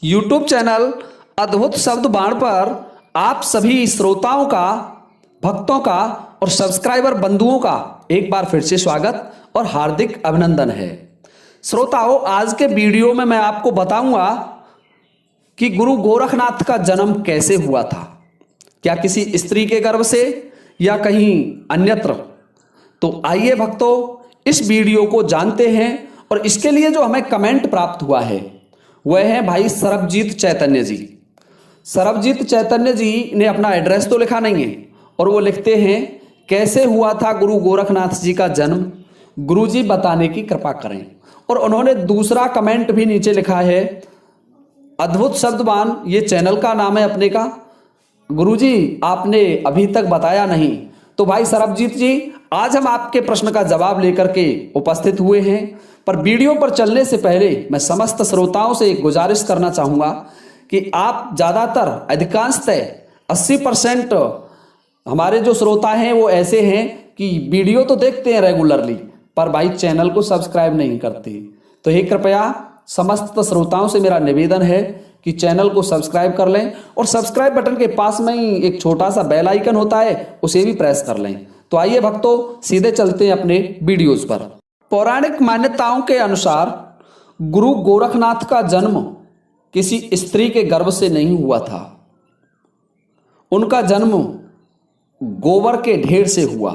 YouTube channel अद्भुत शब्द बाण पर आप सभी श्रोताओं का, भक्तों का और सब्सक्राइबर बंधुओं का एक बार फिर से स्वागत और हार्दिक अभिनंदन है। श्रोताओं, आज के वीडियो में मैं आपको बताऊंगा कि गुरु गोरखनाथ का जन्म कैसे हुआ था। क्या किसी स्त्री के गर्भ से या कहीं अन्यत्र? तो आइए भक्तों, इस वीडियो को जानते हैं। और इसके लिए जो हमें कमेंट प्राप्त हुआ है वह है भाई सरबजीत चैतन्य जी। सरबजीत चैतन्य जी ने अपना एड्रेस तो लिखा नहीं है और वो लिखते हैं, कैसे हुआ था गुरु गोरखनाथ जी का जन्म, गुरुजी बताने की कृपा करें। और उन्होंने दूसरा कमेंट भी नीचे लिखा है, अद्भुत शब्दवान, ये चैनल का नाम है अपने का, गुरुजी आपने अभी तक बताया नहीं। तो भाई सरबजीत जी, आज हम आपके प्रश्न का जवाब लेकर के उपस्थित हुए हैं। पर वीडियो पर चलने से पहले मैं समस्त श्रोताओं से एक गुजारिश करना चाहूंगा कि आप ज़्यादातर, अधिकांशतः 80% हमारे जो श्रोता हैं वो ऐसे हैं कि वीडियो तो देखते हैं रेगुलरली, पर भाई चैनल को सब्सक्राइब नहीं करते। तो हे कृपया समस्त श्रोताओं से मेरा निवेदन है कि चैनल को सब्सक्राइब कर लें और सब्सक्राइब बटन के पास में ही एक छोटा सा बेल आइकन होता है, उसे भी प्रेस कर लें। तो आइए भक्तों, सीधे चलते हैं अपने वीडियोस पर। पौराणिक मान्यताओं के अनुसार गुरु गोरखनाथ का जन्म किसी स्त्री के गर्भ से नहीं हुआ था। उनका जन्म गोबर के ढेर से हुआ।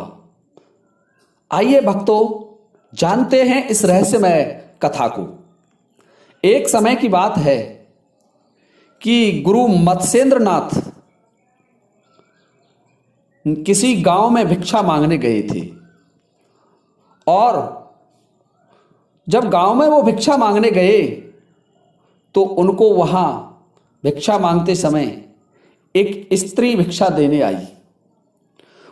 आइए भक्तों, जानते हैं इस रहस्यमय कथा को। एक समय की बात है कि गुरु मत्स्येंद्रनाथ किसी गांव में भिक्षा मांगने गए थे। और जब गांव में वो भिक्षा मांगने गए तो उनको वहां भिक्षा मांगते समय एक स्त्री भिक्षा देने आई।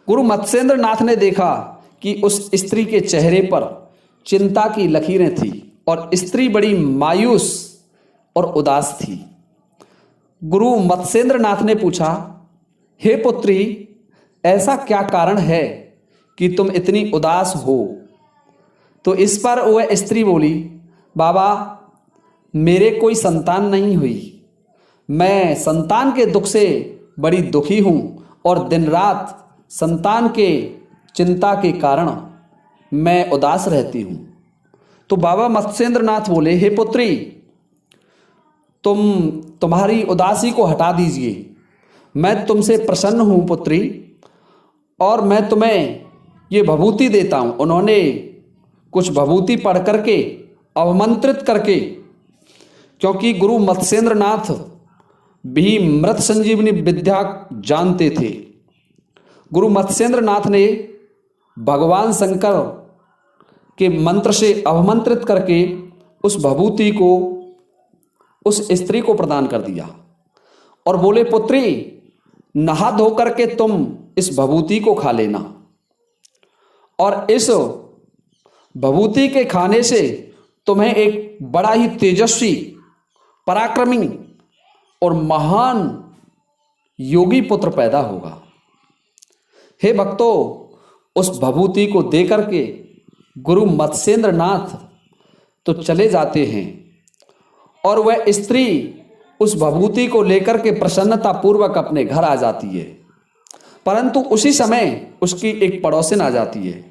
गुरु मत्स्येंद्रनाथ ने देखा कि उस स्त्री के चेहरे पर चिंता की लकीरें थी और स्त्री बड़ी मायूस और उदास थी। गुरु मत्स्येंद्रनाथ ने पूछा, हे पुत्री, ऐसा क्या कारण है कि तुम इतनी उदास हो? तो इस पर वह स्त्री बोली, बाबा, मेरे कोई संतान नहीं हुई। मैं संतान के दुख से बड़ी दुखी हूं और दिन रात संतान के चिंता के कारण मैं उदास रहती हूं। तो बाबा मत्स्येंद्रनाथ बोले, हे पुत्री, तुम्हारी उदासी को हटा दीजिए। मैं तुमसे प्रसन्न हूं पुत्री, और मैं तुम्हें ये भभूति देता हूं। उन्होंने कुछ भभूति पढ़ करके, अवमंत्रित करके, क्योंकि गुरु मत्स्येंद्रनाथ भी मृत संजीवनी विद्या जानते थे, गुरु मत्स्येंद्रनाथ ने भगवान शंकर के मंत्र से अवमंत्रित करके उस भभूति को उस स्त्री को प्रदान कर दिया और बोले, पुत्री, नहा धो करके तुम इस भभूति को खा लेना, और इस भभूति के खाने से तुम्हें एक बड़ा ही तेजस्वी, पराक्रमी और महान योगी पुत्र पैदा होगा। हे भक्तों, उस भभूति को दे करके गुरु मत्स्येंद्रनाथ तो चले जाते हैं और वह स्त्री उस भभूति को लेकर के प्रसन्नता पूर्वक अपने घर आ जाती है। परंतु उसी समय उसकी एक पड़ोसिन आ जाती है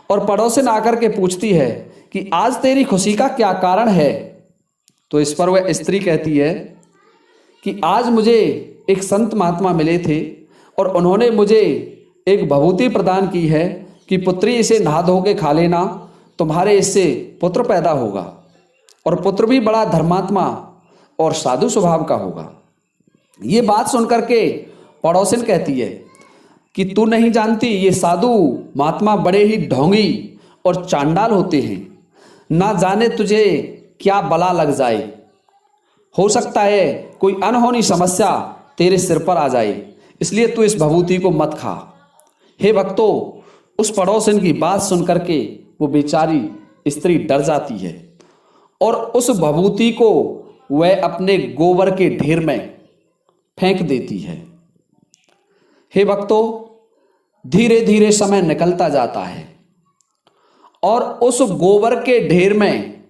और पड़ोसिन आकर के पूछती है कि आज तेरी खुशी का क्या कारण है? तो इस पर वह स्त्री कहती है कि आज मुझे एक संत महात्मा मिले थे और उन्होंने मुझे एक भभूति प्रदान की है कि पुत्री, इसे नहा धो के खा लेना, तुम्हारे इससे पुत्र पैदा होगा और पुत्र भी बड़ा धर्मात्मा और साधु स्वभाव का होगा। ये बात सुनकर के पड़ोसिन कहती है कि तू नहीं जानती, ये साधु महात्मा बड़े ही ढोंगी और चांडाल होते हैं, ना जाने तुझे क्या बला लग जाए, हो सकता है कोई अनहोनी समस्या तेरे सिर पर आ जाए, इसलिए तू इस भभूति को मत खा। हे भक्तों, उस पड़ोसिन की बात सुनकर के वो बेचारी स्त्री डर जाती है और उस भभूति को वह अपने गोबर के ढेर में फेंक देती है। हे भक्तों, धीरे धीरे समय निकलता जाता है और उस गोबर के ढेर में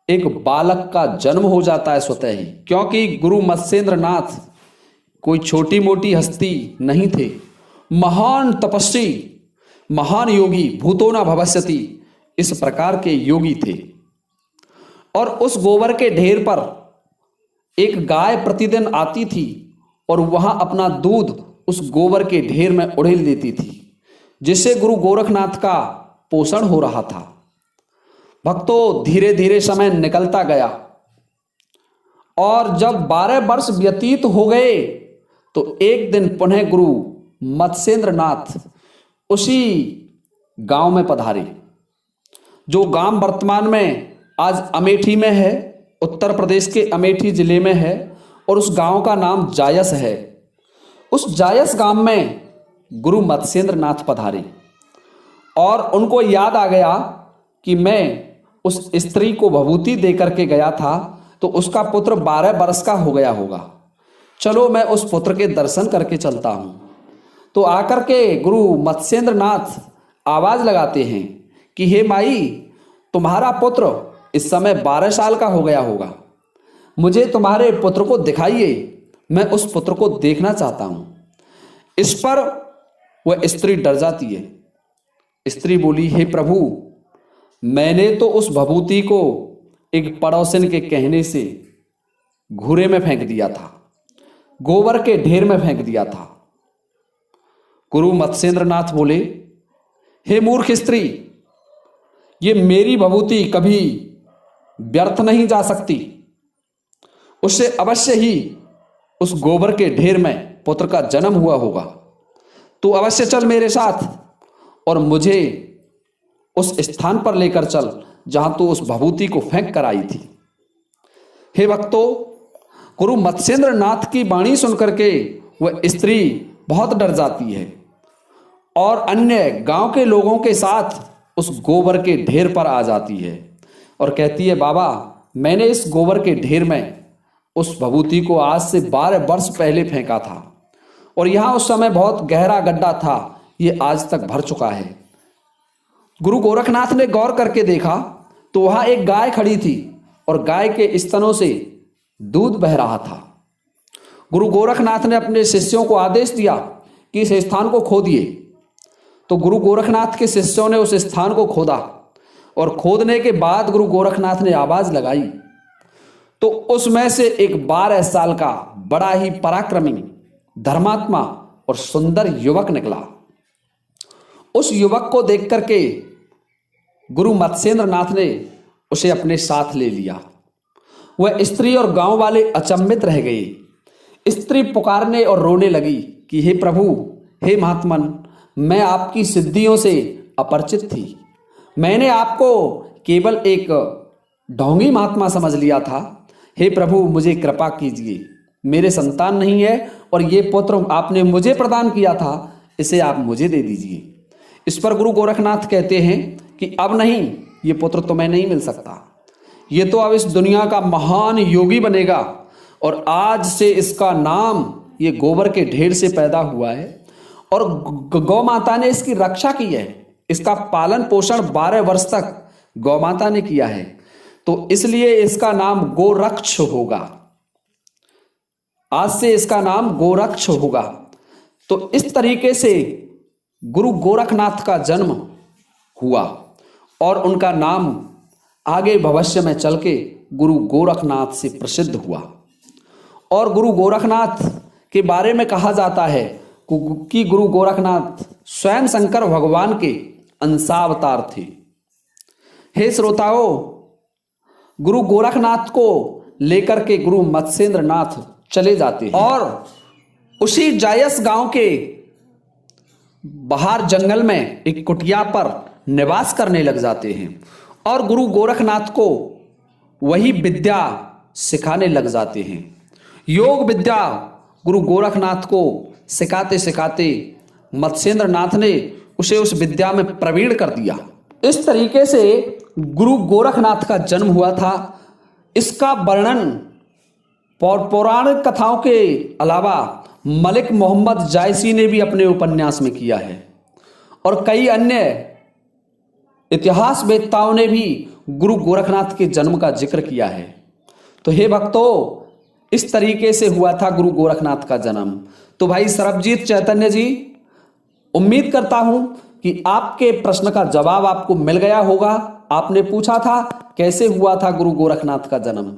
एक बालक का जन्म हो जाता है स्वतः ही, क्योंकि गुरु मत्स्येंद्र नाथ कोई छोटी मोटी हस्ती नहीं थे। महान तपस्वी, महान योगी, भूतो न भविष्यति, इस प्रकार के योगी थे। और उस गोबर के ढेर पर एक गाय प्रतिदिन आती थी और वहां अपना दूध उस गोबर के ढेर में उड़ेल देती थी, जिससे गुरु गोरखनाथ का पोषण हो रहा था। भक्तों, धीरे धीरे समय निकलता गया और जब 12 वर्ष व्यतीत हो गए तो एक दिन पुनः गुरु मत्स्येंद्र नाथ उसी गांव में पधारे, जो गांव वर्तमान में आज अमेठी में है, उत्तर प्रदेश के अमेठी जिले में है, और उस गांव का नाम जायस है। उस जायस गांव में गुरु मत्स्येंद्र नाथ पधारे और उनको याद आ गया कि मैं उस स्त्री को भभूति दे करके गया था, तो उसका पुत्र 12 वर्ष का हो गया होगा। चलो मैं उस पुत्र के दर्शन करके चलता हूं। तो आकर के गुरु मत्स्येंद्र नाथ आवाज लगाते हैं कि हे माई, तुम्हारा पुत्र इस समय 12 साल का हो गया होगा, मुझे तुम्हारे पुत्र को दिखाइए, मैं उस पुत्र को देखना चाहता हूं। इस पर वह स्त्री डर जाती है। स्त्री बोली, हे प्रभु, मैंने तो उस भभूति को एक पड़ोसन के कहने से घूरे में फेंक दिया था, गोबर के ढेर में फेंक दिया था। गुरु मत्स्येंद्र नाथ बोले, हे मूर्ख स्त्री, ये मेरी भभूति कभी व्यर्थ नहीं जा सकती, उससे अवश्य ही उस गोबर के ढेर में पुत्र का जन्म हुआ होगा। तू अवश्य चल मेरे साथ और मुझे उस स्थान पर लेकर चल जहां तू उस भभूति को फेंक कर आई थी। हे भक्तों, गुरु मत्स्येंद्र नाथ की वाणी सुनकर के वह स्त्री बहुत डर जाती है और अन्य गांव के लोगों के साथ उस गोबर के ढेर पर आ जाती है और कहती है, बाबा, मैंने इस गोबर के ढेर में उस भभूति को आज से 12 वर्ष पहले फेंका था और यहां उस समय बहुत गहरा गड्ढा था, ये आज तक भर चुका है। गुरु गोरखनाथ ने गौर करके देखा तो वहां एक गाय खड़ी थी और गाय के स्तनों से दूध बह रहा था। गुरु गोरखनाथ ने अपने शिष्यों को आदेश दिया कि इस स्थान को खोदिए। तो गुरु गोरखनाथ के शिष्यों ने उस स्थान को खोदा और खोदने के बाद गुरु गोरखनाथ ने आवाज लगाई तो उसमें से एक 12 साल का बड़ा ही पराक्रमी, धर्मात्मा और सुंदर युवक निकला। उस युवक को देख करके गुरु मत्स्येंद्र नाथ ने उसे अपने साथ ले लिया। वह स्त्री और गांव वाले अचंभित रह गए। स्त्री पुकारने और रोने लगी कि हे प्रभु, हे महात्मन, मैं आपकी सिद्धियों से अपरिचित थी। मैंने आपको केवल एक ढोंगी महात्मा समझ लिया था। हे प्रभु, मुझे कृपा कीजिए, मेरे संतान नहीं है और ये पुत्र आपने मुझे प्रदान किया था, इसे आप मुझे दे दीजिए। इस पर गुरु गोरखनाथ कहते हैं कि अब नहीं, ये पुत्र तुम्हें नहीं मिल सकता, ये तो अब इस दुनिया का महान योगी बनेगा और आज से इसका नाम, ये गोबर के ढेर से पैदा हुआ है और गौ माता ने इसकी रक्षा की है, इसका पालन पोषण 12 वर्ष तक गौ माता ने किया है, तो इसलिए इसका नाम गोरक्ष होगा। आज से इसका नाम गोरक्ष होगा। तो इस तरीके से गुरु गोरखनाथ का जन्म हुआ और उनका नाम आगे भविष्य में चल के गुरु गोरखनाथ से प्रसिद्ध हुआ। और गुरु गोरखनाथ के बारे में कहा जाता है कि गुरु गोरखनाथ स्वयं शंकर भगवान के अंशावतार थे। हे श्रोताओं, गुरु गोरखनाथ को लेकर के गुरु मत्स्येंद्र नाथ चले जाते हैं और उसी जायस गांव के बाहर जंगल में एक कुटिया पर निवास करने लग जाते हैं और गुरु गोरखनाथ को वही विद्या सिखाने लग जाते हैं। योग विद्या गुरु गोरखनाथ को सिखाते सिखाते मत्स्येंद्र नाथ ने उसे उस विद्या में प्रवीण कर दिया। इस तरीके से गुरु गोरखनाथ का जन्म हुआ था। इसका वर्णन पौराणिक कथाओं के अलावा मलिक मोहम्मद जायसी ने भी अपने उपन्यास में किया है और कई अन्य इतिहास वेत्ताओं ने भी गुरु गोरखनाथ के जन्म का जिक्र किया है। तो हे भक्तों, इस तरीके से हुआ था गुरु गोरखनाथ का जन्म। तो भाई सरबजीत चैतन्य जी, उम्मीद करता हूं कि आपके प्रश्न का जवाब आपको मिल गया होगा। आपने पूछा था कैसे हुआ था गुरु गोरखनाथ का जन्म,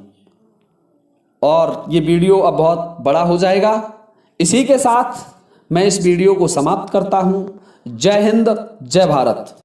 और ये वीडियो अब बहुत बड़ा हो जाएगा। इसी के साथ मैं इस वीडियो को समाप्त करता हूं। जय हिंद, जय भारत।